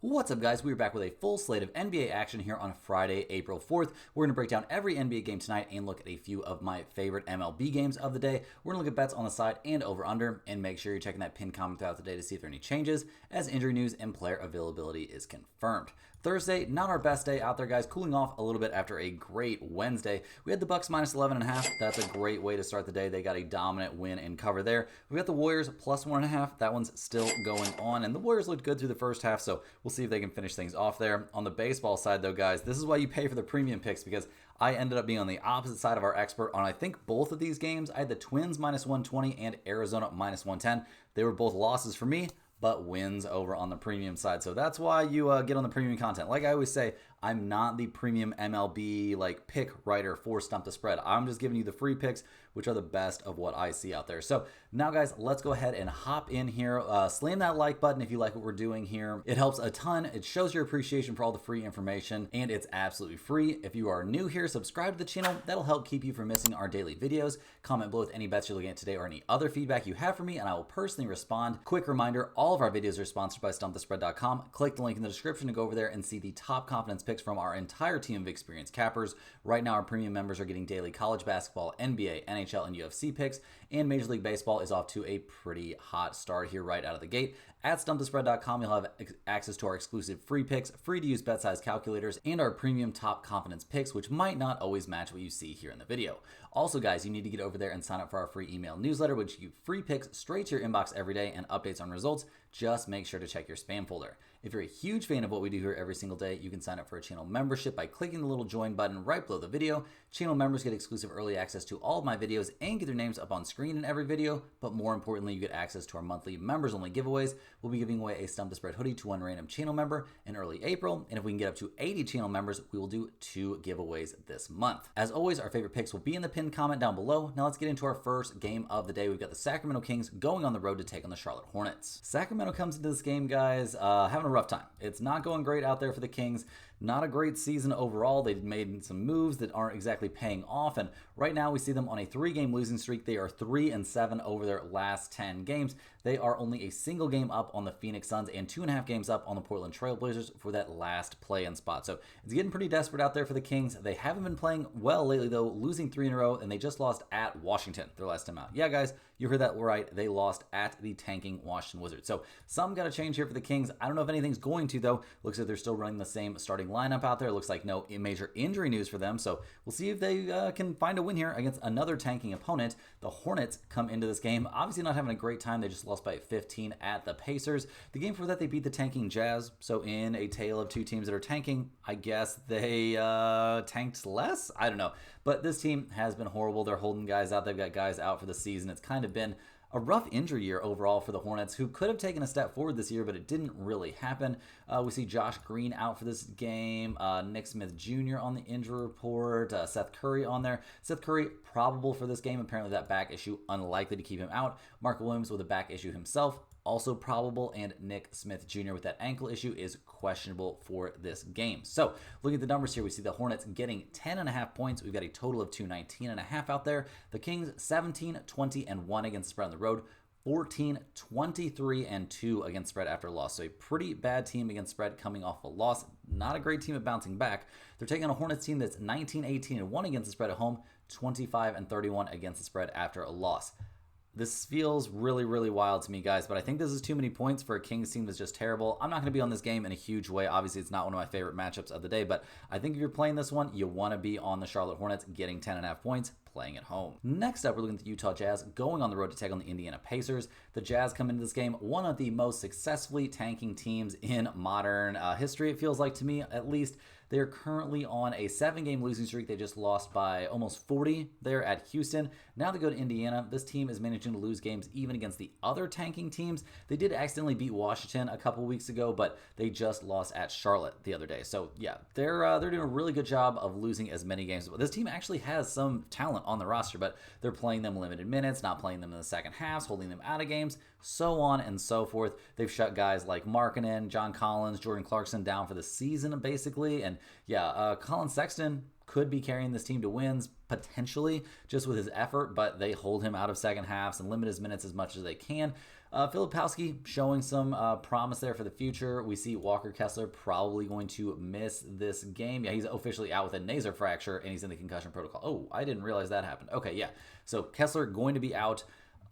What's up, guys? We're back with a full slate of NBA action here on Friday, April 4th. We're going to break down every NBA game tonight and look at a few of my favorite MLB games of the day. We're going to look at bets on the side and over-under, and make sure you're checking that pin comment throughout the day to see if there are any changes as injury news and player availability is confirmed. Thursday, not our best day out there, guys. Cooling off a little bit after a great Wednesday. We had the Bucks minus 11.5. That's a great way to start the day. They got a dominant win and cover there. We got the Warriors plus 1.5. That one's still going on, and the Warriors looked good through the first half, so we'll see if they can finish things off there. On the baseball side, though, guys, this is why you pay for the premium picks, because I ended up being on the opposite side of our expert on, I think, both of these games. I had the Twins minus 120 and Arizona minus 110. They were both losses for me, but wins over on the premium side. So that's why you get on the premium content. Like I always say, I'm not the premium MLB pick writer for Stump the Spread. I'm just giving you the free picks, which are the best of what I see out there. So now, guys, let's go ahead and hop in here. Slam that like button if you like what we're doing here. It helps a ton. It shows your appreciation for all the free information, and it's absolutely free. If you are new here, subscribe to the channel. That'll help keep you from missing our daily videos. Comment below with any bets you're looking at today or any other feedback you have for me, and I will personally respond. Quick reminder, all of our videos are sponsored by StumpTheSpread.com. Click the link in the description to go over there and see the top confidence picks from our entire team of experienced cappers. Right now, our premium members are getting daily college basketball, NBA, NHL, and UFC picks, and Major League Baseball is off to a pretty hot start here right out of the gate. At StumpTheSpread.com, you'll have access to our exclusive free picks, free-to-use bet size calculators, and our premium top confidence picks, which might not always match what you see here in the video. Also, guys, you need to get over there and sign up for our free email newsletter, which gives you free picks straight to your inbox every day and updates on results. Just make sure to check your spam folder. If you're a huge fan of what we do here every single day, you can sign up for a channel membership by clicking the little join button right below the video. Channel members get exclusive early access to all of my videos and get their names up on screen in every video, but more importantly, you get access to our monthly members-only giveaways. We'll be giving away a Stump the Spread hoodie to one random channel member in early April, and if we can get up to 80 channel members, we will do 2 giveaways this month. As always, our favorite picks will be in the pinned comment down below. Now let's get into our first game of the day. We've got the Sacramento Kings going on the road to take on the Charlotte Hornets. Sacramento comes into this game, guys, having a rough time. It's not going great out there for the Kings. Not a great season overall. They've made some moves that aren't exactly paying off, and right now we see them on a 3-game losing streak. They are 3-7 over their last 10 games. They are only a single game up on the Phoenix Suns and 2.5 games up on the Portland Trail Blazers for that last play-in spot. So it's getting pretty desperate out there for the Kings. They haven't been playing well lately, though, losing 3 in a row, and they just lost at Washington their last time out. Yeah, guys, you heard that right. They lost at the tanking Washington Wizards. So some got to change here for the Kings. I don't know if anything's going to, though. Looks like they're still running the same starting lineup out there. Looks like no major injury news for them. So we'll see if they can find a win here against another tanking opponent. The Hornets come into this game obviously not having a great time. They just lost by 15 at the Pacers. The game before that, they beat the tanking Jazz. So in a tale of 2 teams that are tanking, I guess they tanked less? I don't know. But this team has been horrible. They're holding guys out. They've got guys out for the season. It's kind of been a rough injury year overall for the Hornets, who could have taken a step forward this year, but it didn't really happen. We see Josh Green out for this game, Nick Smith Jr. on the injury report, Seth Curry on there. Seth Curry probable for this game. Apparently that back issue unlikely to keep him out. Mark Williams with a back issue himself, also probable, and Nick Smith Jr. with that ankle issue is questionable for this game. So looking at the numbers here, we see the Hornets getting 10.5 points. We've got a total of 219.5 out there. The Kings 17, 20, and 1 against the spread on the road. 14, 23, and 2 against spread after a loss. So a pretty bad team against spread coming off a loss. Not a great team at bouncing back. They're taking on a Hornets team that's 19, 18, and 1 against the spread at home, 25 and 31 against the spread after a loss. This feels really, really wild to me, guys, but I think this is too many points for a Kings team that's just terrible. I'm not going to be on this game in a huge way. Obviously, it's not one of my favorite matchups of the day, but I think if you're playing this one, you want to be on the Charlotte Hornets getting 10.5 points, playing at home. Next up, we're looking at the Utah Jazz going on the road to take on the Indiana Pacers. The Jazz come into this game one of the most successfully tanking teams in modern history, it feels like to me, at least. They're currently on a 7-game losing streak. They just lost by almost 40 there at Houston. Now they go to Indiana. This team is managing to lose games even against the other tanking teams. They did accidentally beat Washington a couple weeks ago, but they just lost at Charlotte the other day. So yeah, they're doing a really good job of losing as many games. This team actually has some talent on the roster, but they're playing them limited minutes, not playing them in the second halves, holding them out of games, so on and so forth. They've shut guys like Markkanen, John Collins, Jordan Clarkson down for the season, basically. And yeah, Colin Sexton could be carrying this team to wins, potentially, just with his effort, but they hold him out of second halves and limit his minutes as much as they can. Filipowski showing some promise there for the future. We see Walker Kessler probably going to miss this game. Yeah, he's officially out with a nasal fracture, and he's in the concussion protocol. Oh, I didn't realize that happened. Okay, yeah. So Kessler going to be out.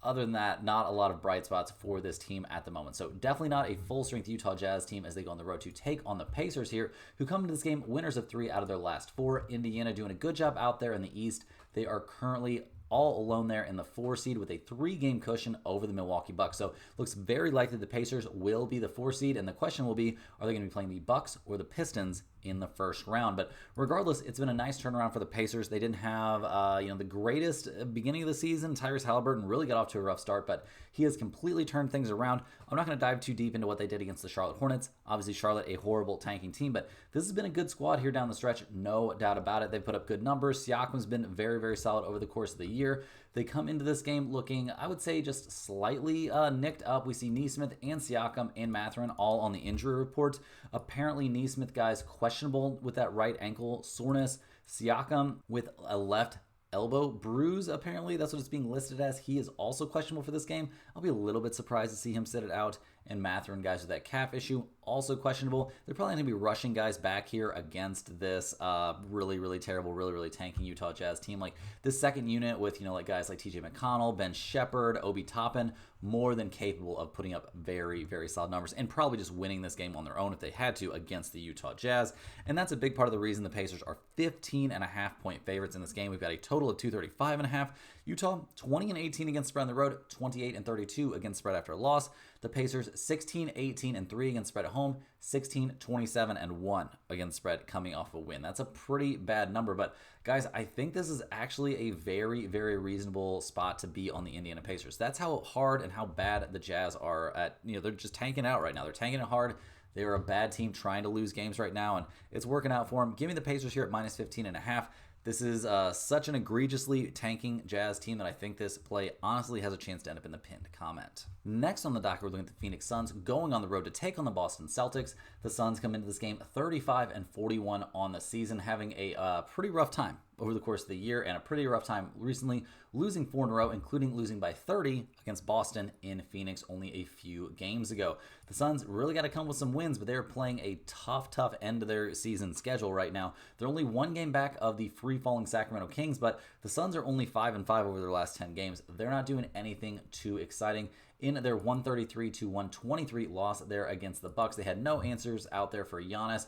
Other than that, not a lot of bright spots for this team at the moment. So definitely not a full-strength Utah Jazz team as they go on the road to take on the Pacers here, who come into this game winners of 3 out of their last 4. Indiana doing a good job out there in the East. They are currently all alone there in the 4 seed with a 3-game cushion over the Milwaukee Bucks. So looks very likely the Pacers will be the 4 seed, and the question will be, are they going to be playing the Bucks or the Pistons in the first round? But regardless, it's been a nice turnaround for the Pacers. They didn't have the greatest beginning of the season. Tyrese Halliburton really got off to a rough start, but he has completely turned things around. I'm not going to dive too deep into what they did against the Charlotte Hornets. Obviously, Charlotte, a horrible tanking team, but this has been a good squad here down the stretch, no doubt about it. They've put up good numbers. Siakam's been very, very solid over the course of the year. They come into this game looking, I would say, just slightly nicked up. We see Nesmith and Siakam and Mathurin all on the injury report. Apparently, Nesmith, guys, questionable with that right ankle soreness. Siakam with a left elbow bruise, apparently. That's what it's being listed as. He is also questionable for this game. I'll be a little bit surprised to see him sit it out. And Mathurin, guys, with that calf issue, also questionable. They're probably going to be rushing guys back here against this really, really terrible, really, really tanking Utah Jazz team. Like this second unit with, like guys like TJ McConnell, Ben Shepherd, Obi Toppin, more than capable of putting up very, very solid numbers and probably just winning this game on their own if they had to against the Utah Jazz. And that's a big part of the reason the Pacers are 15.5-point favorites in this game. We've got a total of 235.5. Utah, 20-18 against spread on the road, 28-32 against spread after a loss. The Pacers, 16-18-3 against spread at home, 16-27-1 against spread coming off a win. That's a pretty bad number, but guys, I think this is actually a very, very reasonable spot to be on the Indiana Pacers. That's how hard and how bad the Jazz are at, they're just tanking out right now. They're tanking it hard. They are a bad team trying to lose games right now, and it's working out for them. Give me the Pacers here at minus 15.5. This is such an egregiously tanking Jazz team that I think this play honestly has a chance to end up in the pinned comment. Next on the docket, we're looking at the Phoenix Suns going on the road to take on the Boston Celtics. The Suns come into this game 35-41 on the season, having a pretty rough time over the course of the year and a pretty rough time recently, losing 4 in a row, including losing by 30 against Boston in Phoenix only a few games ago. The Suns really got to come with some wins, but they're playing a tough end of their season schedule right now. They're only 1 game back of the free-falling Sacramento Kings, but the Suns are only 5-5 over their last 10 games. They're not doing anything too exciting. In their 133-123 loss there against the Bucks, they had no answers out there for Giannis.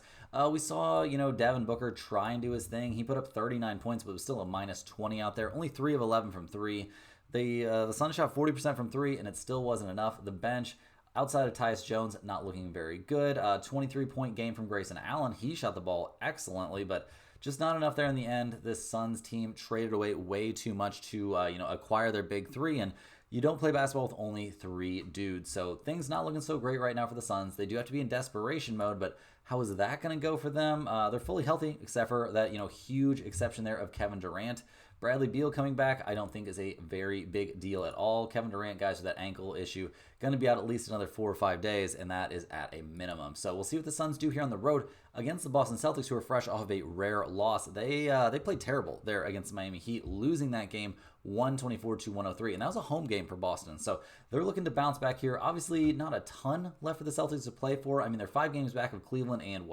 We saw, Devin Booker try and do his thing. He put up 39 points, but it was still a minus 20 out there. Only 3 of 11 from 3. The Suns shot 40% from 3, and it still wasn't enough. The bench, outside of Tyus Jones, not looking very good. 23-point game from Grayson Allen. He shot the ball excellently, but just not enough there in the end. This Suns team traded away way too much to, acquire their big 3, and you don't play basketball with only 3 dudes. So things not looking so great right now for the Suns. They do have to be in desperation mode, but how is that going to go for them? They're fully healthy, except for that, huge exception there of Kevin Durant. Bradley Beal coming back, I don't think is a very big deal at all. Kevin Durant, guys, with that ankle issue, going to be out at least another 4 or 5 days, and that is at a minimum. So we'll see what the Suns do here on the road against the Boston Celtics, who are fresh off of a rare loss. They played terrible there against the Miami Heat, losing that game 124-103, and that was a home game for Boston. So they're looking to bounce back here. Obviously, not a ton left for the Celtics to play for. I mean, they're 5 games back of Cleveland and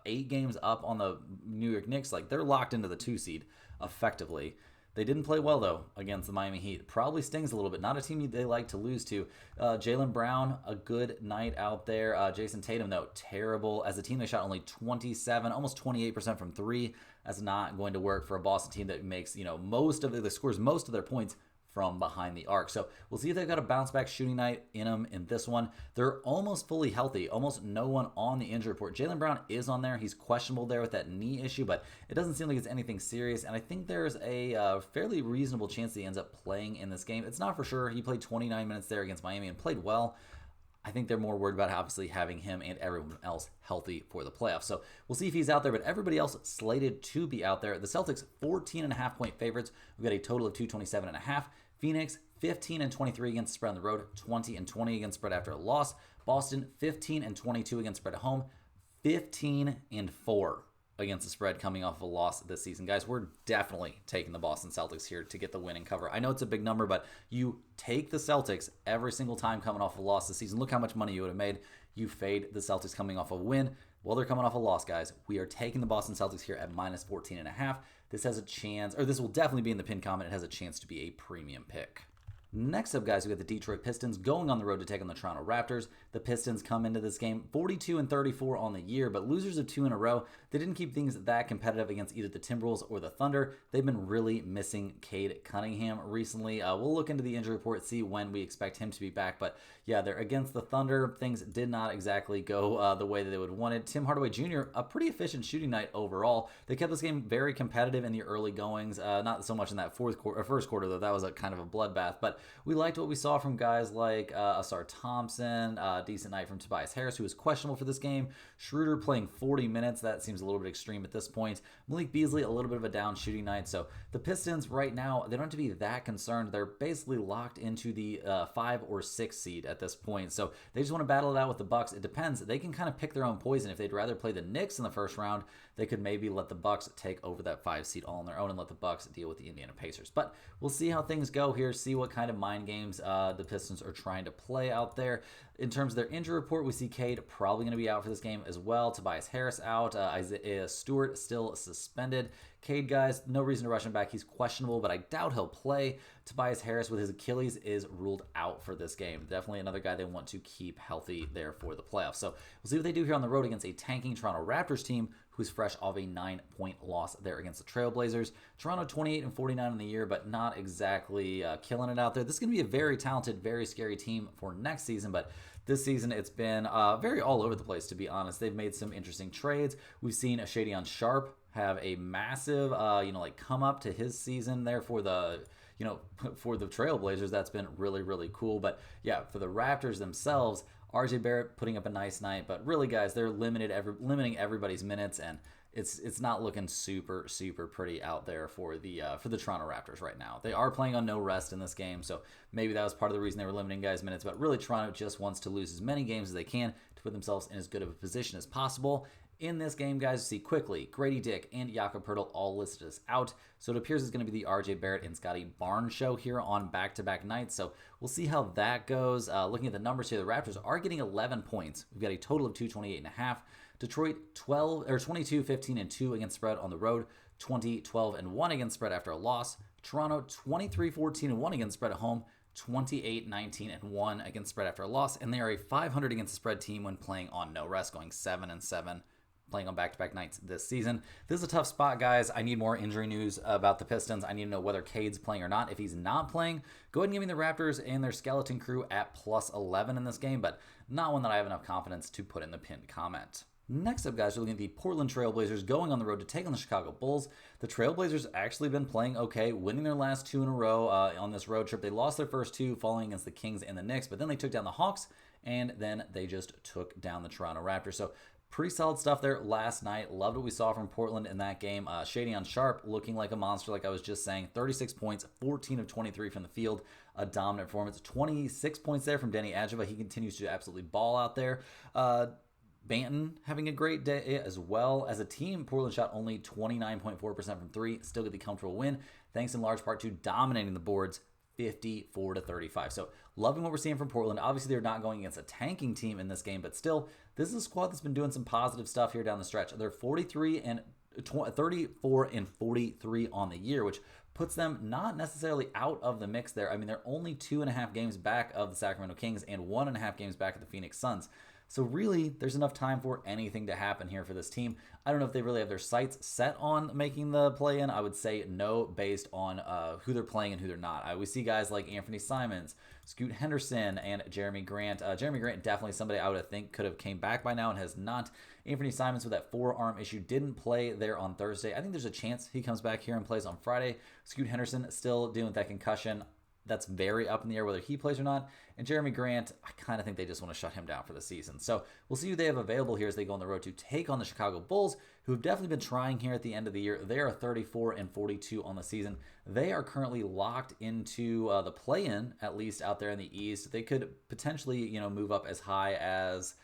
8 games up on the New York Knicks. Like, they're locked into the 2 seed effectively. They didn't play well, though, against the Miami Heat. Probably stings a little bit. Not a team they like to lose to. Jaylen Brown, a good night out there. Jason Tatum, though, terrible. As a team, they shot only 27, almost 28% from 3. That's not going to work for a Boston team that makes, that scores most of their points from behind the arc. So we'll see if they've got a bounce back shooting night in them in this one. They're almost fully healthy, almost no one on the injury report. Jaylen Brown is on there. He's questionable there with that knee issue, but it doesn't seem like it's anything serious. And I think there's a fairly reasonable chance that he ends up playing in this game. It's not for sure. He played 29 minutes there against Miami and played well. I think they're more worried about obviously having him and everyone else healthy for the playoffs. So we'll see if he's out there, but everybody else slated to be out there. The Celtics, 14.5-point favorites. We've got a total of 227.5. Phoenix, 15-23 against spread on the road, 20-20 against spread after a loss. Boston, 15-22 against spread at home, 15-4 against the spread coming off of a loss this season. Guys, we're definitely taking the Boston Celtics here to get the win and cover. I know it's a big number, but you take the Celtics every single time coming off a loss this season. Look how much money you would have made. You fade the Celtics coming off a win. Well, they're coming off a loss, guys. We are taking the Boston Celtics here at minus 14.5. This has a chance, or this will definitely be in the pin comment. It has a chance to be a premium pick. Next up, guys, we got the Detroit Pistons going on the road to take on the Toronto Raptors. The Pistons come into this game 42-34 on the year, but losers of 2 in a row. They didn't keep things that competitive against either the Timberwolves or the Thunder. They've been really missing Cade Cunningham recently. We'll look into the injury report, see when we expect him to be back. But yeah, they're against the Thunder. Things did not exactly go the way that they would have wanted. Tim Hardaway Jr., a pretty efficient shooting night overall. They kept this game very competitive in the early goings. Not so much in that first quarter, though. That was a kind of a bloodbath. But we liked what we saw from guys like Asar Thompson, decent night from Tobias Harris, who was questionable for this game. Schroeder playing 40 minutes. That seems a little bit extreme at this point. Malik Beasley, a little bit of a down shooting night. So the Pistons right now, they don't have to be that concerned. They're basically locked into the 5 or 6 seed at this point. So they just want to battle it out with the Bucks. It depends. They can kind of pick their own poison. If they'd rather play the Knicks in the first round, they could maybe let the Bucks take over that 5 seed all on their own and let the Bucks deal with the Indiana Pacers. But we'll see how things go here, see what kind of mind games the Pistons are trying to play out there. In terms of their injury report, we see Cade probably going to be out for this game as well. Tobias Harris out. Isaiah Stewart still suspended. Cade, guys, no reason to rush him back. He's questionable, but I doubt he'll play. Tobias Harris with his Achilles is ruled out for this game. Definitely another guy they want to keep healthy there for the playoffs. So we'll see what they do here on the road against a tanking Toronto Raptors team who's fresh off a 9-point loss there against the Trailblazers. Toronto 28-49 in the year, but not exactly killing it out there. This is going to be a very talented, very scary team for next season, but this season it's been very all over the place, to be honest. They've made some interesting trades. We've seen Shadion Sharp have a massive, come up to his season there for the for the Trailblazers. That's been really, really cool. But yeah, for the Raptors themselves, RJ Barrett putting up a nice night, but really, guys, they're limiting everybody's minutes, and it's not looking super pretty out there for the Toronto Raptors right now. They are playing on no rest in this game, so maybe that was part of the reason they were limiting guys' minutes. But really, Toronto just wants to lose as many games as they can to put themselves in as good of a position as possible. In this game, guys, you see quickly Grady Dick and Jakob Poeltl all listed as out. So it appears it's going to be the RJ Barrett and Scotty Barnes show here on back-to-back nights. So we'll see how that goes. Looking at the numbers here, the Raptors are getting 11 points. We've got a total of 228.5. Detroit 22-15-2 against spread on the road, 20-12-1 against spread after a loss. Toronto 23-14-1 against spread at home, 28-19-1 against spread after a loss, and they are a 500 against the spread team when playing on no rest, going 7-7, playing on back-to-back nights this season. This is a tough spot, guys. I need more injury news about the Pistons. I need to know whether Cade's playing or not. If he's not playing, go ahead and give me the Raptors and their skeleton crew at plus 11 in this game, but not one that I have enough confidence to put in the pinned comment. Next up, guys, we're looking at the Portland Trailblazers going on the road to take on the Chicago Bulls. The Trailblazers actually been playing okay, winning their last 2 in a row on this road trip. They lost their first 2 falling against the Kings and the Knicks, but then they took down the Hawks, and then they just took down the Toronto Raptors. So pretty solid stuff there last night. Loved what we saw from Portland in that game. Shadion Sharp looking like a monster, like I was just saying. 36 points, 14 of 23 from the field. A dominant performance. 26 points there from Denny Adjava. He continues to absolutely ball out there. Banton having a great day as well. As a team, Portland shot only 29.4% from 3, still get the comfortable win, thanks in large part to dominating the boards 54-35. So loving what we're seeing from Portland. Obviously, they're not going against a tanking team in this game, but still, this is a squad that's been doing some positive stuff here down the stretch. They're 34-43 on the year, which puts them not necessarily out of the mix there. I mean, they're only 2.5 games back of the Sacramento Kings and 1.5 games back of the Phoenix Suns. So really, there's enough time for anything to happen here for this team. I don't know if they really have their sights set on making the play-in. I would say no, based on who they're playing and who they're not. We see guys like Anthony Simons, Scoot Henderson, and Jeremy Grant. Jeremy Grant, definitely somebody I would think could have came back by now and has not. Anthony Simons with that forearm issue didn't play there on Thursday. I think there's a chance he comes back here and plays on Friday. Scoot Henderson still dealing with that concussion. That's very up in the air whether he plays or not. And Jeremy Grant, I kind of think they just want to shut him down for the season. So we'll see who they have available here as they go on the road to take on the Chicago Bulls, who have definitely been trying here at the end of the year. They are 34-42 on the season. They are currently locked into the play-in, at least out there in the East. They could potentially, move up as high as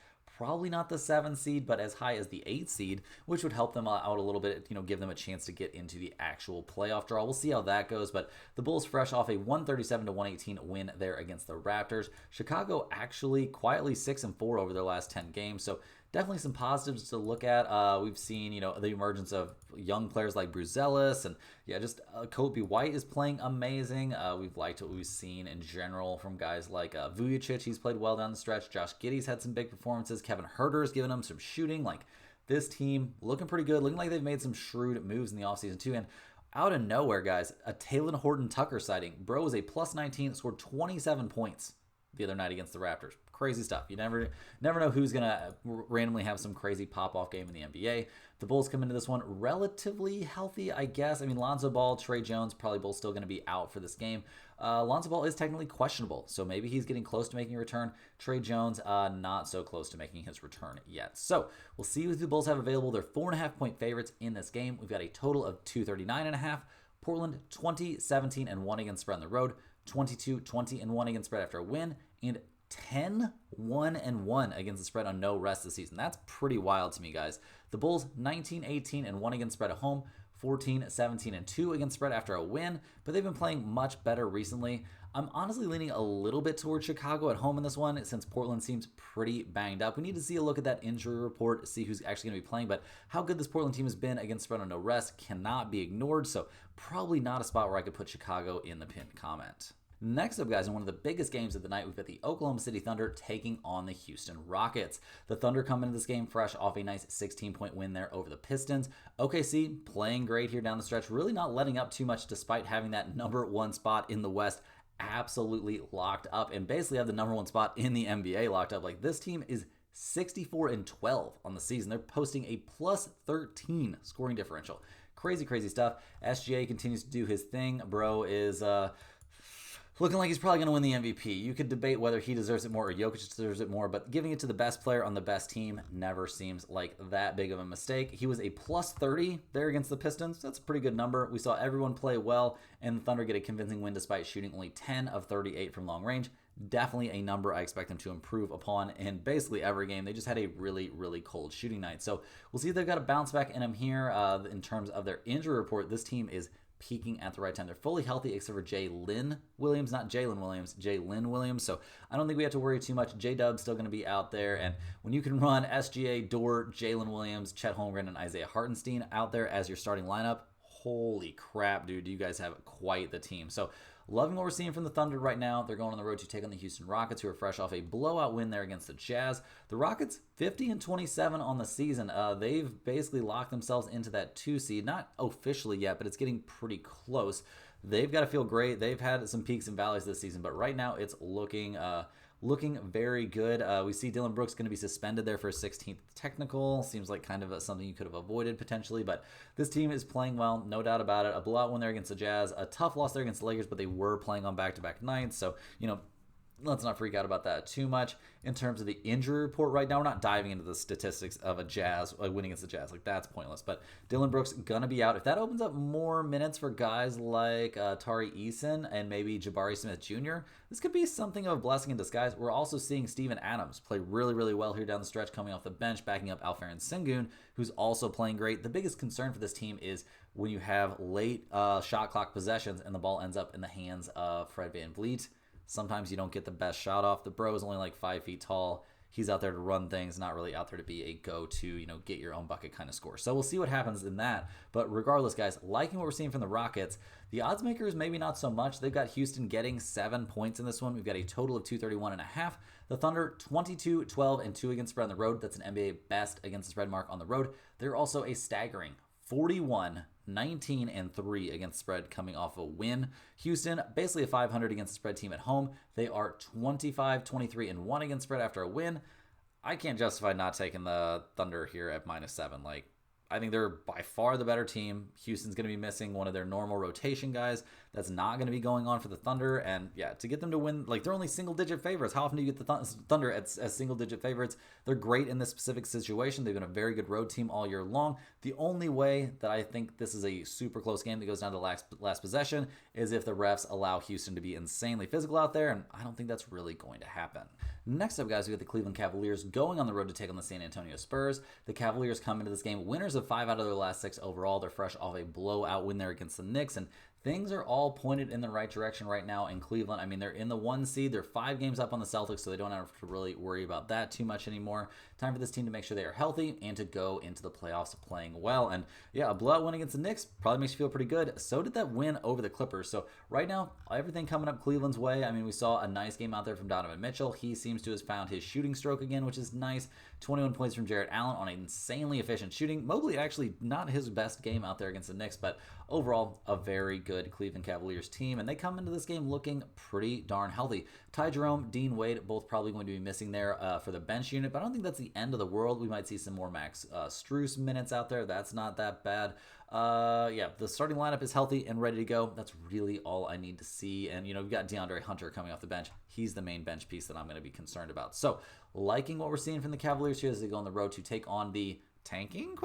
probably not the 7 seed, but as high as the 8 seed, which would help them out a little bit, give them a chance to get into the actual playoff draw. We'll see how that goes, but the Bulls fresh off a 137-118 win there against the Raptors. Chicago actually quietly 6-4 over their last 10 games, so definitely some positives to look at. We've seen, the emergence of young players like Bruzelis, and just Kobe White is playing amazing. We've liked what we've seen in general from guys like Vujacic. He's played well down the stretch. Josh Giddey's had some big performances. Kevin Huerter's given them some shooting. Like, this team looking pretty good, looking like they've made some shrewd moves in the offseason too. And out of nowhere, guys, a Talen Horton-Tucker sighting. Bro is a plus 19, scored 27 points the other night against the Raptors. Crazy stuff. You never know who's going to randomly have some crazy pop-off game in the NBA. The Bulls come into this one relatively healthy, I guess. I mean, Lonzo Ball, Trey Jones, probably both still going to be out for this game. Lonzo Ball is technically questionable, so maybe he's getting close to making a return. Trey Jones, not so close to making his return yet. So we'll see who the Bulls have available. They're 4.5-point favorites in this game. We've got a total of 239.5. Portland 20-17-1 against spread on the road, 22-20-1 against spread after a win, and 10-1-1 against the spread on no rest this season. That's pretty wild to me, guys. The Bulls 19-18-1 against spread at home, 14-17-2 against spread after a win, but they've been playing much better recently. I'm honestly leaning a little bit towards Chicago at home in this one, since Portland seems pretty banged up. We need to see a look at that injury report, see who's actually going to be playing, but how good this Portland team has been against spread on no rest cannot be ignored, so probably not a spot where I could put Chicago in the pinned comment. Next up, guys, in one of the biggest games of the night, we've got the Oklahoma City Thunder taking on the Houston Rockets. The Thunder come into this game fresh off a nice 16-point win there over the Pistons. OKC playing great here down the stretch, really not letting up too much despite having that number 1 spot in the West absolutely locked up, and basically have the number 1 spot in the NBA locked up. Like, this team is 64-12 on the season. They're posting a plus 13 scoring differential. Crazy stuff. SGA continues to do his thing. Bro is looking like he's probably going to win the MVP. You could debate whether he deserves it more or Jokic deserves it more, but giving it to the best player on the best team never seems like that big of a mistake. He was a plus 30 there against the Pistons. That's a pretty good number. We saw everyone play well, and the Thunder get a convincing win despite shooting only 10 of 38 from long range. Definitely a number I expect them to improve upon in basically every game. They just had a really cold shooting night. So we'll see if they've got a bounce back in them here. In terms of their injury report, this team is peaking at the right time. They're fully healthy except for Jalen Williams, not Jalen Williams, Jalen Williams. So I don't think we have to worry too much. J-Dub's still going to be out there. And when you can run SGA, Dort, Jalen Williams, Chet Holmgren, and Isaiah Hartenstein out there as your starting lineup, holy crap, dude, you guys have quite the team. So loving what we're seeing from the Thunder right now. They're going on the road to take on the Houston Rockets, who are fresh off a blowout win there against the Jazz. The Rockets, 50-27 on the season. They've basically locked themselves into that 2 seed. Not officially yet, but it's getting pretty close. They've got to feel great. They've had some peaks and valleys this season, but right now it's looking very good. We see Dylan Brooks going to be suspended there for a 16th technical. Seems like kind of something you could have avoided potentially, but this team is playing well, no doubt about it. A blowout win there against the Jazz, a tough loss there against the Lakers, but they were playing on back-to-back nights, so, let's not freak out about that too much. In terms of the injury report right now, we're not diving into the statistics of a Jazz winning against the Jazz. Like, that's pointless. But Dylan Brooks gonna be out. If that opens up more minutes for guys like Tari Eason and maybe Jabari Smith Jr., this could be something of a blessing in disguise. We're also seeing Steven Adams play really well here down the stretch, coming off the bench, backing up Alperen Sengun, who's also playing great. The biggest concern for this team is when you have late shot clock possessions and the ball ends up in the hands of Fred VanVleet. Sometimes you don't get the best shot off. The bro is only like 5 feet tall. He's out there to run things, not really out there to be a go-to, get your own bucket kind of score. So we'll see what happens in that. But regardless, guys, liking what we're seeing from the Rockets. The odds makers, maybe not so much. They've got Houston getting 7 points in this one. We've got a total of 231.5. The Thunder, 22-12-2 against spread on the road. That's an NBA best against the spread mark on the road. They're also a staggering 41-19-3 against spread, coming off a win. Houston, basically a 500 against the spread team at home. They are 25-23-1 against spread after a win. I can't justify not taking the Thunder here at -7. Like, I think they're by far the better team. Houston's going to be missing one of their normal rotation guys. That's not going to be going on for the Thunder. And yeah, to get them to win, like, they're only single-digit favorites. How often do you get the Thunder as single-digit favorites? They're great in this specific situation. They've been a very good road team all year long. The only way that I think this is a super close game that goes down to last possession is if the refs allow Houston to be insanely physical out there, and I don't think that's really going to happen. Next up, guys, we got the Cleveland Cavaliers going on the road to take on the San Antonio Spurs. The Cavaliers come into this game winners of 5 out of their last 6 overall. They're fresh off a blowout win there against the Knicks, and things are all pointed in the right direction right now in Cleveland. I mean, they're in the 1 seed. They're 5 games up on the Celtics, so they don't have to really worry about that too much anymore. Time for this team to make sure they are healthy and to go into the playoffs playing well. And yeah, a blowout win against the Knicks probably makes you feel pretty good. So did that win over the Clippers. So right now, everything coming up Cleveland's way. I mean, we saw a nice game out there from Donovan Mitchell. He seems to have found his shooting stroke again, which is nice. 21 points from Jarrett Allen on insanely efficient shooting. Mobley actually not his best game out there against the Knicks, but overall a very good Cleveland Cavaliers team, and they come into this game looking pretty darn healthy. Ty Jerome, Dean Wade, both probably going to be missing there for the bench unit, but I don't think that's the end of the world. We might see some more Max Strus minutes out there. That's not that bad. Yeah, the starting lineup is healthy and ready to go. That's really all I need to see. And, we've got DeAndre Hunter coming off the bench. He's the main bench piece that I'm going to be concerned about. So, liking what we're seeing from the Cavaliers here as they go on the road to take on the tanking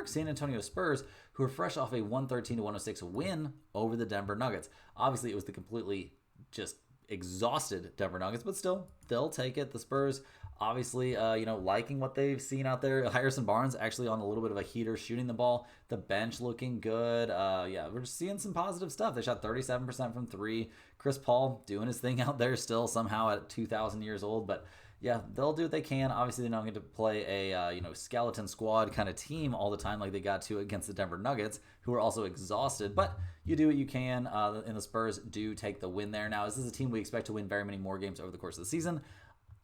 San Antonio Spurs, who are fresh off a 113-106 win over the Denver Nuggets. Obviously, it was the completely just exhausted Denver Nuggets, but still, they'll take it. The Spurs, obviously, liking what they've seen out there. Harrison Barnes actually on a little bit of a heater shooting the ball. The bench looking good. Yeah, we're just seeing some positive stuff. They shot 37% from 3. Chris Paul doing his thing out there still somehow at 2,000 years old, but yeah, they'll do what they can. Obviously, they don't get to play a skeleton squad kind of team all the time like they got to against the Denver Nuggets, who are also exhausted. But you do what you can, and the Spurs do take the win there. Now, is this a team we expect to win very many more games over the course of the season?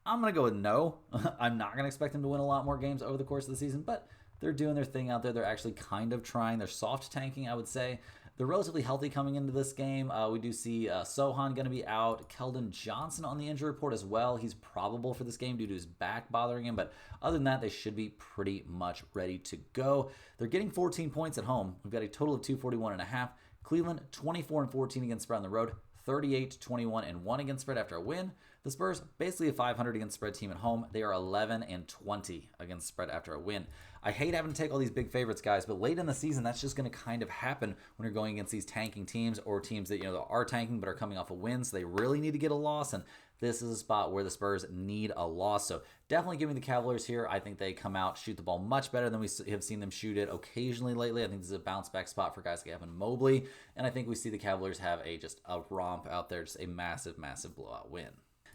I'm going to go with no. I'm not going to expect them to win a lot more games over the course of the season, but they're doing their thing out there. They're actually kind of trying. They're soft tanking, I would say. They're relatively healthy coming into this game. We do see Sohan going to be out. Keldon Johnson on the injury report as well. He's probable for this game due to his back bothering him. But other than that, they should be pretty much ready to go. They're getting 14 points at home. We've got a total of 241.5. Cleveland, 24-14 against spread on the road. 38-21-1 against spread after a win. The Spurs, basically a 500 against spread team at home. They are 11-20 against spread after a win. I hate having to take all these big favorites, guys, but late in the season, that's just going to kind of happen when you're going against these tanking teams or teams that, that are tanking but are coming off a win, so they really need to get a loss, and this is a spot where the Spurs need a loss. So definitely give me the Cavaliers here. I think they come out, shoot the ball much better than we have seen them shoot it occasionally lately. I think this is a bounce back spot for guys like Evan Mobley, and I think we see the Cavaliers have just a romp out there, just a massive, massive blowout win.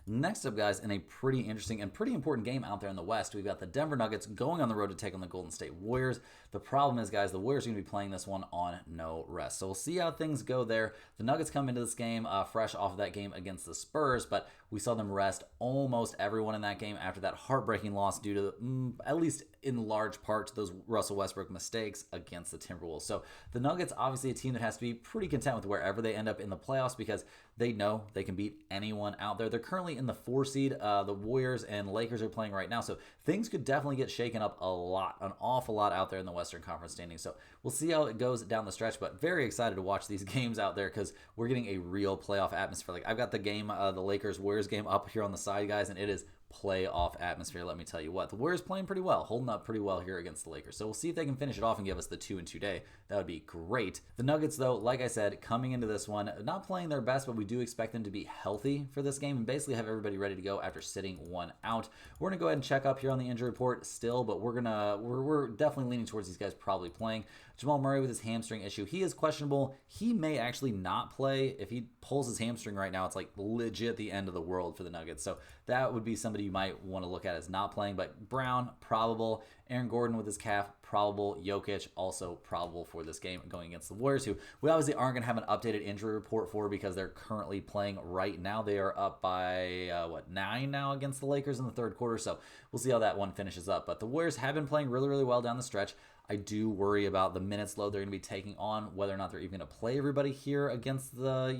Next up, guys, in a pretty interesting and pretty important game out there in the West, we've got the Denver Nuggets going on the road to take on the Golden State Warriors. The problem is, guys, the Warriors are going to be playing this one on no rest. So we'll see how things go there. The Nuggets come into this game fresh off of that game against the Spurs, but we saw them rest almost everyone in that game after that heartbreaking loss due to, at least in large part, to those Russell Westbrook mistakes against the Timberwolves. So the Nuggets, obviously a team that has to be pretty content with wherever they end up in the playoffs because they know they can beat anyone out there. They're currently in the 4 seed. The Warriors and Lakers are playing right now, so things could definitely get shaken up a lot, an awful lot out there in the Western Conference standings. So we'll see how it goes down the stretch, but very excited to watch these games out there because we're getting a real playoff atmosphere. Like I've got the game, the Lakers-Warriors game up here on the side, guys, and it is playoff atmosphere, let me tell you what. The Warriors playing pretty well, holding up pretty well here against the Lakers. So we'll see if they can finish it off and give us the 2-2 day. That would be great. The Nuggets, though, like I said, coming into this one, not playing their best, but we do expect them to be healthy for this game and basically have everybody ready to go after sitting one out. We're going to go ahead and check up here on the injury report still, but we're definitely leaning towards these guys probably playing. Jamal Murray with his hamstring issue, he is questionable. He may actually not play. If he pulls his hamstring right now, it's like legit the end of the world for the Nuggets. So that would be somebody you might want to look at as not playing. But Brown, probable. Aaron Gordon with his calf, probable. Jokic, also probable for this game going against the Warriors, who we obviously aren't going to have an updated injury report for because they're currently playing right now. They are up by, 9 now against the Lakers in the third quarter. So we'll see how that one finishes up. But the Warriors have been playing really, really well down the stretch. I do worry about the minutes load they're going to be taking on, whether or not they're even going to play everybody here against the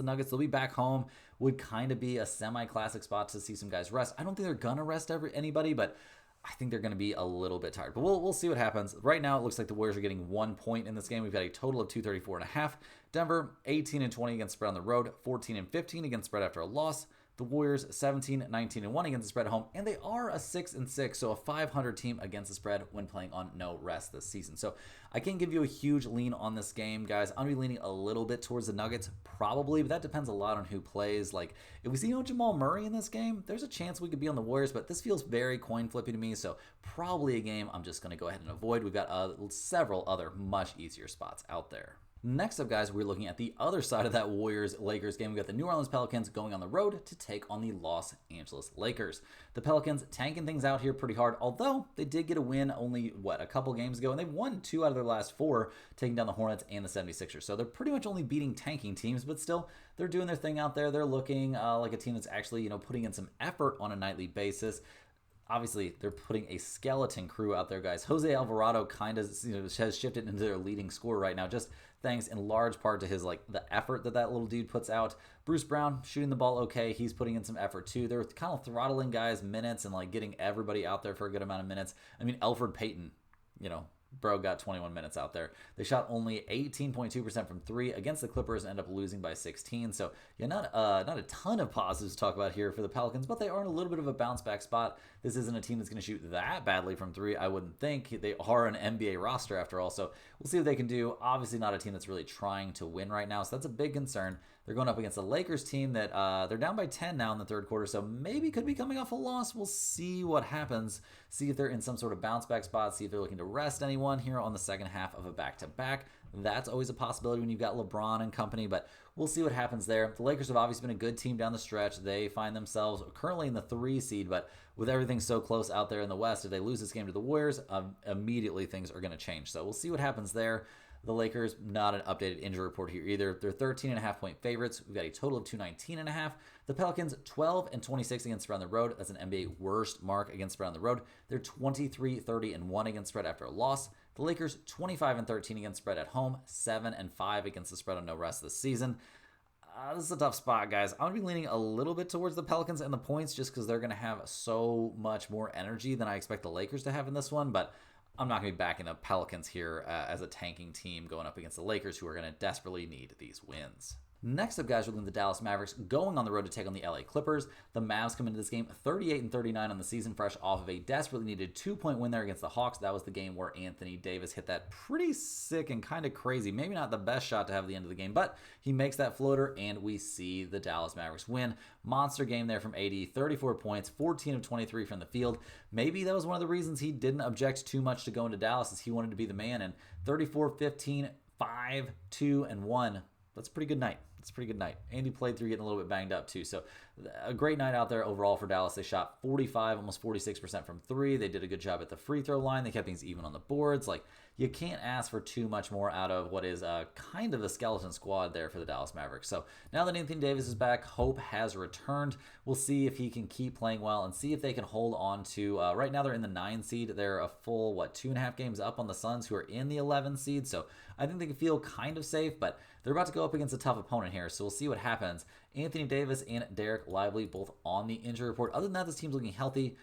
Nuggets. They'll be back home. Would kind of be a semi-classic spot to see some guys rest. I don't think they're going to rest anybody, but I think they're going to be a little bit tired. But we'll see what happens. Right now, it looks like the Warriors are getting 1 point in this game. We've got a total of 234.5. Denver, 18-20 against spread on the road, 14-15 against spread after a loss. The Warriors 17, 19, and 1 against the spread at home, and they are a 6-6, so a 500 team against the spread when playing on no rest this season. So I can't give you a huge lean on this game, guys. I'm gonna be leaning a little bit towards the Nuggets, probably, but that depends a lot on who plays. Like, if we see no Jamal Murray in this game, there's a chance we could be on the Warriors, but this feels very coin flippy to me, so probably a game I'm just gonna go ahead and avoid. We've got several other much easier spots out there. Next up, guys, we're looking at the other side of that Warriors-Lakers game. We got the New Orleans Pelicans going on the road to take on the Los Angeles Lakers. The Pelicans tanking things out here pretty hard, although they did get a win only, a couple games ago, and they've won 2 out of their last 4, taking down the Hornets and the 76ers. So they're pretty much only beating tanking teams, but still, they're doing their thing out there. They're looking like a team that's actually, putting in some effort on a nightly basis. Obviously, they're putting a skeleton crew out there, guys. Jose Alvarado kind of has shifted into their leading scorer right now, just thanks in large part to his the effort that little dude puts out. Bruce Brown shooting the ball okay. He's putting in some effort too. They're kind of throttling guys' minutes and getting everybody out there for a good amount of minutes. I mean, Elfrid Payton, bro got 21 minutes out there. They shot only 18.2% from 3 against the Clippers and end up losing by 16. So yeah, not a ton of positives to talk about here for the Pelicans, but they are in a little bit of a bounce back spot. This isn't a team that's going to shoot that badly from 3, I wouldn't think. They are an NBA roster after all, so we'll see what they can do. Obviously not a team that's really trying to win right now, so that's a big concern. They're going up against a Lakers team that they're down by 10 now in the third quarter, so maybe could be coming off a loss. We'll see what happens. See if they're in some sort of bounce back spot. See if they're looking to rest anyone here on the second half of a back-to-back. That's always a possibility when you've got LeBron and company, but we'll see what happens there. The Lakers have obviously been a good team down the stretch. They find themselves currently in the 3 seed, but with everything so close out there in the West, if they lose this game to the Warriors, immediately things are going to change. So we'll see what happens there. The Lakers, not an updated injury report here either. They're 13.5-point favorites. We've got a total of 219.5. The Pelicans, 12-26 against spread on the road. That's an NBA worst mark against spread on the road. They're 23-30-1 against spread after a loss. The Lakers, 25-13 against spread at home, 7-5 against the spread on no rest this season. This is a tough spot, guys. I'm going to be leaning a little bit towards the Pelicans and the points just because they're going to have so much more energy than I expect the Lakers to have in this one, but I'm not going to be backing the Pelicans here as a tanking team going up against the Lakers, who are going to desperately need these wins. Next up, guys, we're looking at the Dallas Mavericks going on the road to take on the LA Clippers. The Mavs come into this game 38-39 on the season, fresh off of a desperately needed 2-point win there against the Hawks. That was the game where Anthony Davis hit that pretty sick and kind of crazy, maybe not the best shot to have at the end of the game, but he makes that floater, and we see the Dallas Mavericks win. Monster game there from AD, 34 points, 14 of 23 from the field. Maybe that was one of the reasons he didn't object too much to going to Dallas, as he wanted to be the man, and 34, 15, 5, 2, and 1. That's a pretty good night. It's a pretty good night. Andy played through getting a little bit banged up too. So a great night out there overall for Dallas. They shot 45, almost 46% from 3. They did a good job at the free throw line. They kept things even on the boards. You can't ask for too much more out of what is kind of a skeleton squad there for the Dallas Mavericks. So now that Anthony Davis is back, hope has returned. We'll see if he can keep playing well and see if they can hold on to, right now they're in the 9 seed. They're a full, 2.5 games up on the Suns, who are in the 11 seed. So I think they can feel kind of safe, but they're about to go up against a tough opponent here. So we'll see what happens. Anthony Davis and Derek Lively both on the injury report. Other than that, this team's looking healthy.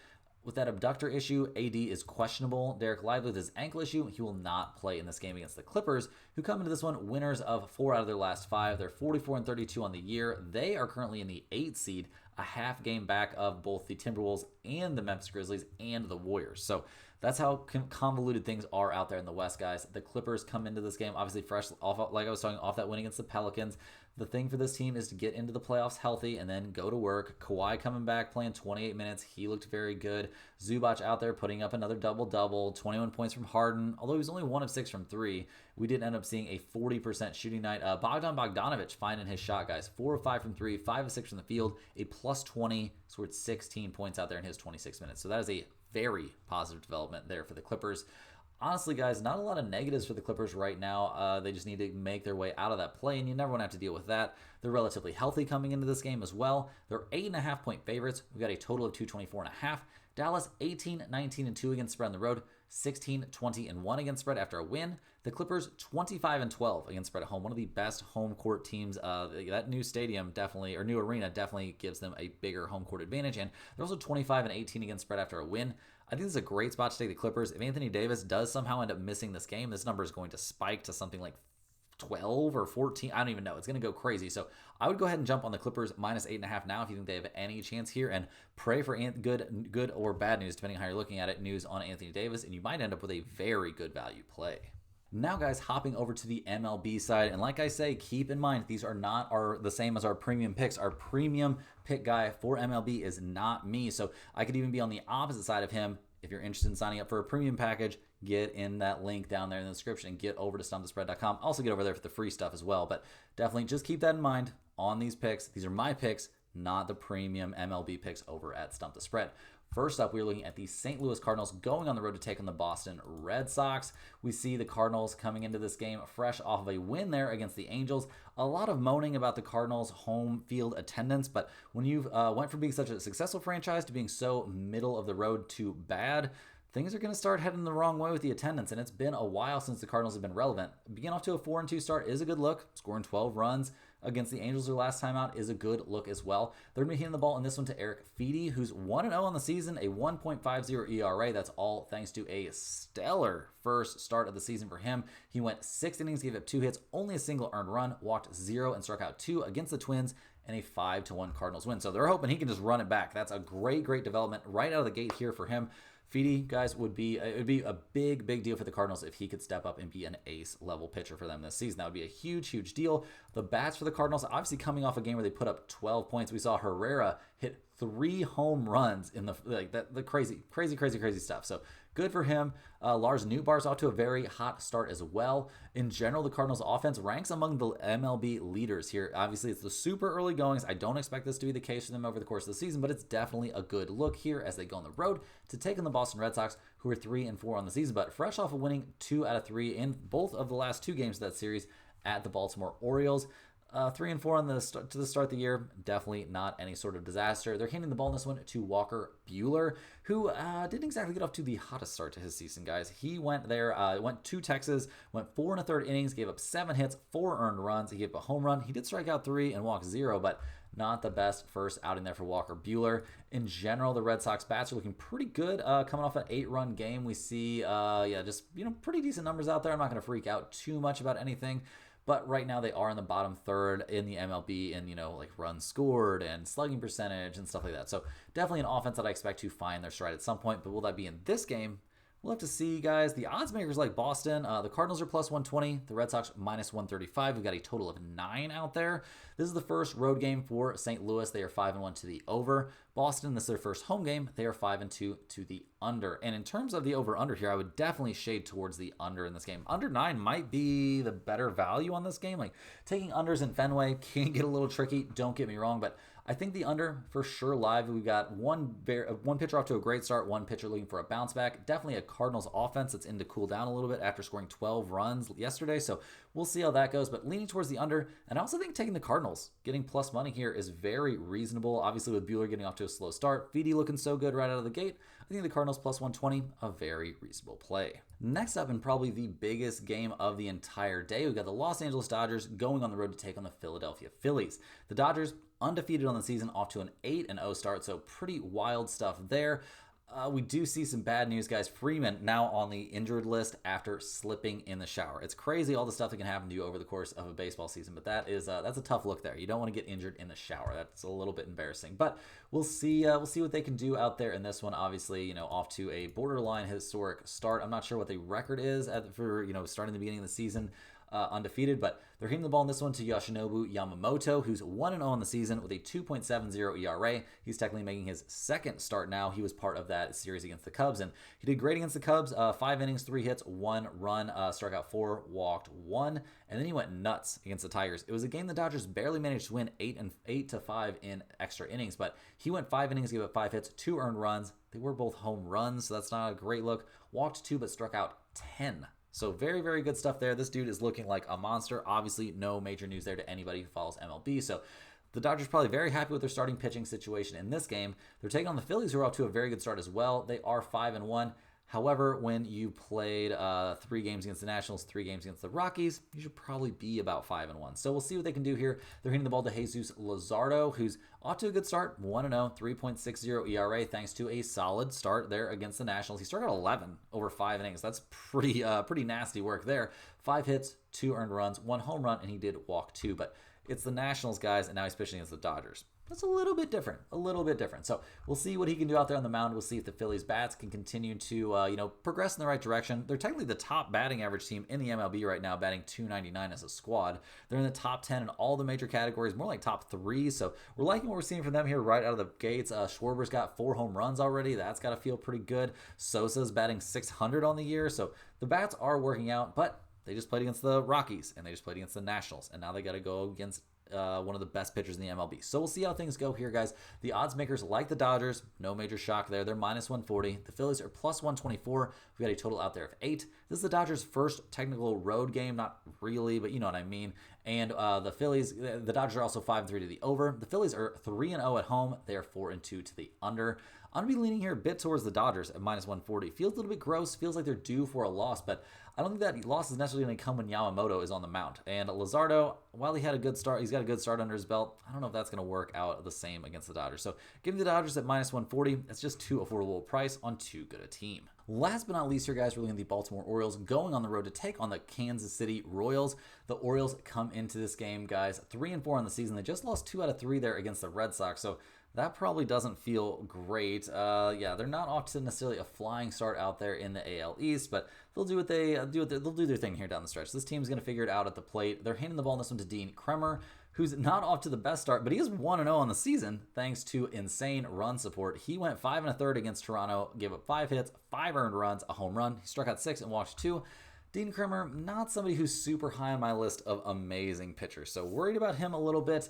With that abductor issue, AD is questionable. Derek Lively with his ankle issue, he will not play in this game against the Clippers, who come into this one winners of 4 out of their last 5. They're 44-32 on the year. They are currently in the 8th seed, a half game back of both the Timberwolves and the Memphis Grizzlies and the Warriors. So that's how convoluted things are out there in the West, guys. The Clippers come into this game obviously fresh, off, like I was talking, off that win against the Pelicans. The thing for this team is to get into the playoffs healthy and then go to work. Kawhi coming back, playing 28 minutes. He looked very good. Zubac out there putting up another double-double, 21 points from Harden. Although he was only 1 of 6 from 3, we did end up seeing a 40% shooting night. Bogdan Bogdanovic finding his shot, guys. 4 of 5 from 3, 5 of 6 from the field, a plus 20, scored 16 points out there in his 26 minutes. So that is a very positive development there for the Clippers. Honestly, guys, not a lot of negatives for the Clippers right now. They just need to make their way out of that play, and you never want to have to deal with that. They're relatively healthy coming into this game as well. They're 8.5-point favorites. We've got a total of 224.5. Dallas 18-19-2 against spread on the road, 16-20-1 against spread after a win. The Clippers 25-12 against spread at home. One of the best home court teams. That new stadium definitely, or new arena definitely gives them a bigger home court advantage. And they're also 25-18 against spread after a win. I think this is a great spot to take the Clippers. If Anthony Davis does somehow end up missing this game, this number is going to spike to something like 12 or 14. I don't even know. It's going to go crazy. So I would go ahead and jump on the Clippers -8.5 now if you think they have any chance here, and pray for good or bad news, depending on how you're looking at it, news on Anthony Davis, and you might end up with a very good value play. Now, guys, hopping over to the MLB side, and like I say, keep in mind, these are not the same as our premium picks. Our premium pick guy for MLB is not me, so I could even be on the opposite side of him. If you're interested in signing up for a premium package, get in that link down there in the description and get over to stumpthespread.com. Also get over there for the free stuff as well, but definitely just keep that in mind on these picks. These are my picks, not the premium MLB picks over at Stump the Spread. First up, we're looking at the St. Louis Cardinals going on the road to take on the Boston Red Sox. We see the Cardinals coming into this game fresh off of a win there against the Angels. A lot of moaning about the Cardinals' home field attendance, but when you went from being such a successful franchise to being so middle of the road to bad, things are going to start heading the wrong way with the attendance, and it's been a while since the Cardinals have been relevant. Beginning off to a 4-2 start is a good look. Scoring 12 runs against the Angels their last time out is a good look as well. They're going to be hitting the ball in this one to Eric Feedy, who's 1-0 on the season, a 1.50 ERA. That's all thanks to a stellar first start of the season for him. He went 6 innings, gave up 2 hits, only a single earned run, walked 0, and struck out 2 against the Twins, and a 5-1 Cardinals win. So they're hoping he can just run it back. That's a great development right out of the gate here for him. Feedy, guys, it would be a big deal for the Cardinals if he could step up and be an ace-level pitcher for them this season. That would be a huge deal. The bats for the Cardinals, obviously coming off a game where they put up 12 points. We saw Herrera hit 3 home runs in the crazy stuff. So good for him. Lars Nootbaar's off to a very hot start as well. In general, the Cardinals offense ranks among the MLB leaders here. Obviously, it's the super early goings. I don't expect this to be the case for them over the course of the season, but it's definitely a good look here as they go on the road to take on the Boston Red Sox, who are 3-4 on the season, but fresh off of winning 2 out of 3 in both of the last 2 games of that series at the Baltimore Orioles. 3-4 to the start of the year, definitely not any sort of disaster. They're handing the ball in this one to Walker Buehler, who didn't exactly get off to the hottest start to his season, guys. He went to Texas, went 4 1/3 innings, gave up 7 hits, 4 earned runs. He gave up a home run. He did strike out 3 and walk 0, but not the best first outing there for Walker Buehler. In general, the Red Sox bats are looking pretty good. Coming off an 8-run game, we see pretty decent numbers out there. I'm not going to freak out too much about anything. But right now they are in the bottom third in the MLB in, like runs scored and slugging percentage and stuff like that. So definitely an offense that I expect to find their stride at some point. But will that be in this game? We'll have to see, guys. The odds makers like Boston. The Cardinals are +120. The Red Sox -135. We've got a total of 9 out there. This is the first road game for St. Louis. They are 5-1 to the over. Boston, this is their first home game. They are 5-2 to the under. And in terms of the over-under here, I would definitely shade towards the under in this game. Under 9 might be the better value on this game. Like, taking unders in Fenway can get a little tricky. Don't get me wrong, but I think the under for sure live. We've got one pitcher off to a great start, one pitcher looking for a bounce back. Definitely a Cardinals offense that's in to cool down a little bit after scoring 12 runs yesterday. So we'll see how that goes, but leaning towards the under. And I also think taking the Cardinals, getting plus money here is very reasonable. Obviously with Buehler getting off to a slow start, Feedy looking so good right out of the gate, I think the Cardinals +120, a very reasonable play. Next up, and probably the biggest game of the entire day, we've got the Los Angeles Dodgers going on the road to take on the Philadelphia Phillies. The Dodgers undefeated on the season, off to an 8-0 start, so pretty wild stuff there. We do see some bad news, guys. Freeman now on the injured list after slipping in the shower. It's crazy all the stuff that can happen to you over the course of a baseball season, but that's a tough look there. You don't want to get injured in the shower. That's a little bit embarrassing, but we'll see what they can do out there in this one. Obviously, off to a borderline historic start. I'm not sure what the record is for starting the beginning of the season. Undefeated, but they're hitting the ball in this one to Yoshinobu Yamamoto, who's 1-0 on the season with a 2.70 ERA. He's technically making his second start now. He was part of that series against the Cubs, and he did great against the Cubs. 5 innings, 3 hits, 1 run, struck out 4, walked 1, and then he went nuts against the Tigers. It was a game the Dodgers barely managed to win 8-5 in extra innings, but he went 5 innings, gave up 5 hits, 2 earned runs. They were both home runs, so that's not a great look. Walked 2, but struck out 10. So very, very good stuff there. This dude is looking like a monster. Obviously, no major news there to anybody who follows MLB. So the Dodgers probably very happy with their starting pitching situation in this game. They're taking on the Phillies, who are off to a very good start as well. They are 5-1. However, when you played 3 games against the Nationals, 3 games against the Rockies, you should probably be about 5-1. So we'll see what they can do here. They're hitting the ball to Jesus Luzardo, who's off to a good start, 1-0, 3.60 ERA, thanks to a solid start there against the Nationals. He started 11 over 5 innings. That's pretty nasty work there. 5 hits, 2 earned runs, 1 home run, and he did walk 2. But it's the Nationals, guys, and now he's pitching against the Dodgers. That's a little bit different, So we'll see what he can do out there on the mound. We'll see if the Phillies bats can continue to, progress in the right direction. They're technically the top batting average team in the MLB right now, batting .299 as a squad. They're in the top 10 in all the major categories, more like top 3. So we're liking what we're seeing from them here right out of the gates. Schwarber's got 4 home runs already. That's got to feel pretty good. Sosa's batting .600 on the year. So the bats are working out, but they just played against the Rockies and they just played against the Nationals. And now they got to go against one of the best pitchers in the MLB. So we'll see how things go here, guys. The odds makers like the Dodgers. No major shock there. They're -140. The Phillies are +124. We got a total out there of 8. This is the Dodgers' first technical road game. Not really, but you know what I mean. And the Dodgers are also 5-3 to the over. The Phillies are 3-0 at home. They are 4-2 to the under. I'm going to be leaning here a bit towards the Dodgers at -140. Feels a little bit gross. Feels like they're due for a loss, but I don't think that loss is necessarily going to come when Yamamoto is on the mound. And Luzardo, while he had a good start, he's got a good start under his belt. I don't know if that's going to work out the same against the Dodgers. So give me the Dodgers at -140. That's just too affordable a price on too good a team. Last but not least here, guys, we're looking at the Baltimore Orioles going on the road to take on the Kansas City Royals. The Orioles come into this game, guys, 3-4 on the season. They just lost 2 out of 3 there against the Red Sox. So that probably doesn't feel great. They're not off to necessarily a flying start out there in the AL East, but they'll do what they do. They'll do their thing here down the stretch. This team's going to figure it out at the plate. They're handing the ball in this one to Dean Kremer, who's not off to the best start, but he is 1-0 on the season thanks to insane run support. He went 5 1/3 against Toronto, gave up 5 hits, 5 earned runs, a home run. He struck out 6 and walked 2. Dean Kremer, not somebody who's super high on my list of amazing pitchers, so worried about him a little bit.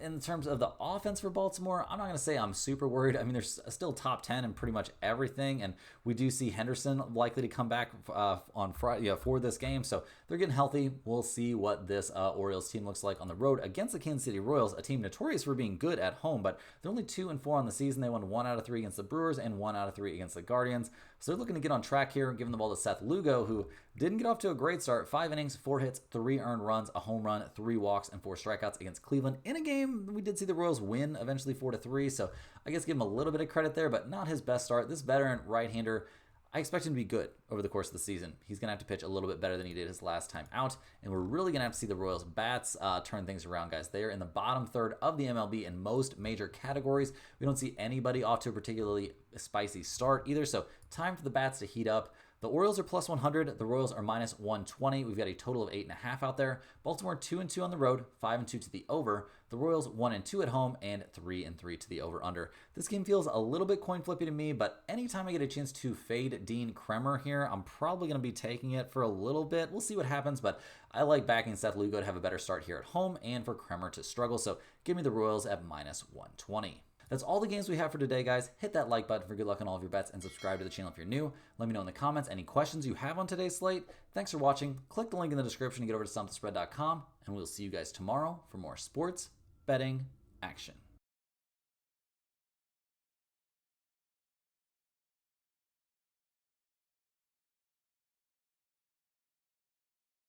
In terms of the offense for Baltimore, I'm not going to say I'm super worried. I mean, they're still top 10 in pretty much everything, and we do see Henderson likely to come back on Friday for this game, so they're getting healthy. We'll see what this Orioles team looks like on the road against the Kansas City Royals, a team notorious for being good at home, but they're only 2-4 on the season. They won 1 out of 3 against the Brewers and 1 out of 3 against the Guardians, so they're looking to get on track here, giving the ball to Seth Lugo, who didn't get off to a great start. 5 innings, 4 hits, 3 earned runs, a home run, 3 walks, and 4 strikeouts against Cleveland in a game we did see the Royals win eventually 4-3, so I guess give him a little bit of credit there, but not his best start. This veteran right-hander, I expect him to be good over the course of the season. He's going to have to pitch a little bit better than he did his last time out, and we're really going to have to see the Royals bats turn things around, guys. They are in the bottom third of the MLB in most major categories. We don't see anybody off to a particularly spicy start either, so time for the bats to heat up. The Orioles are +100. The Royals are -120. We've got a total of 8.5 out there. Baltimore 2-2 on the road, 5-2 to the over. The Royals 1-2 at home, and 3-3 to the over/under. This game feels a little bit coin flippy to me, but anytime I get a chance to fade Dean Kremer here, I'm probably going to be taking it for a little bit. We'll see what happens, but I like backing Seth Lugo to have a better start here at home and for Kremer to struggle. So give me the Royals at -120. That's all the games we have for today, guys. Hit that like button for good luck on all of your bets and subscribe to the channel if you're new. Let me know in the comments any questions you have on today's slate. Thanks for watching. Click the link in the description to get over to StompTheSpread.com, and we'll see you guys tomorrow for more sports betting action.